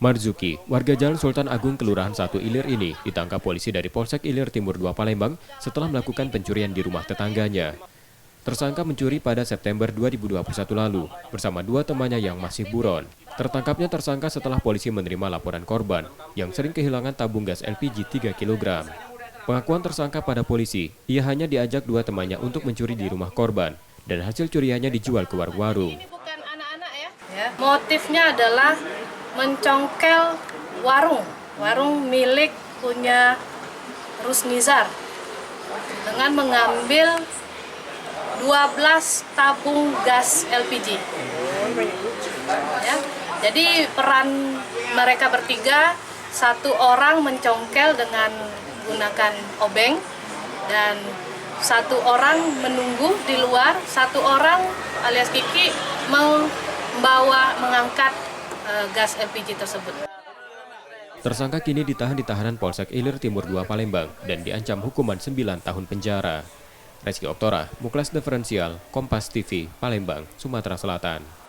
Marzuki, warga Jalan Sultan Agung Kelurahan 1 Ilir ini ditangkap polisi dari Polsek Ilir Timur 2 Palembang setelah melakukan pencurian di rumah tetangganya. Tersangka mencuri pada September 2021 lalu bersama dua temannya yang masih buron. Tertangkapnya tersangka setelah polisi menerima laporan korban yang sering kehilangan tabung gas LPG 3 kg. Pengakuan tersangka pada polisi, ia hanya diajak dua temannya untuk mencuri di rumah korban dan hasil curiannya dijual ke warung-warung. Ini bukan anak-anak ya. Motifnya adalah mencongkel warung milik punya Rusnizar dengan mengambil 12 tabung gas LPG. Ya. Jadi peran mereka bertiga, satu orang mencongkel dengan menggunakan obeng dan satu orang menunggu di luar, satu orang alias Kiki mengangkat gas LPG tersebut. Tersangka kini ditahan di tahanan Polsek Ilir Timur 2 Palembang dan diancam hukuman 9 tahun penjara. Reski Oktora, Muklas Diferensial, Kompas TV, Palembang, Sumatera Selatan.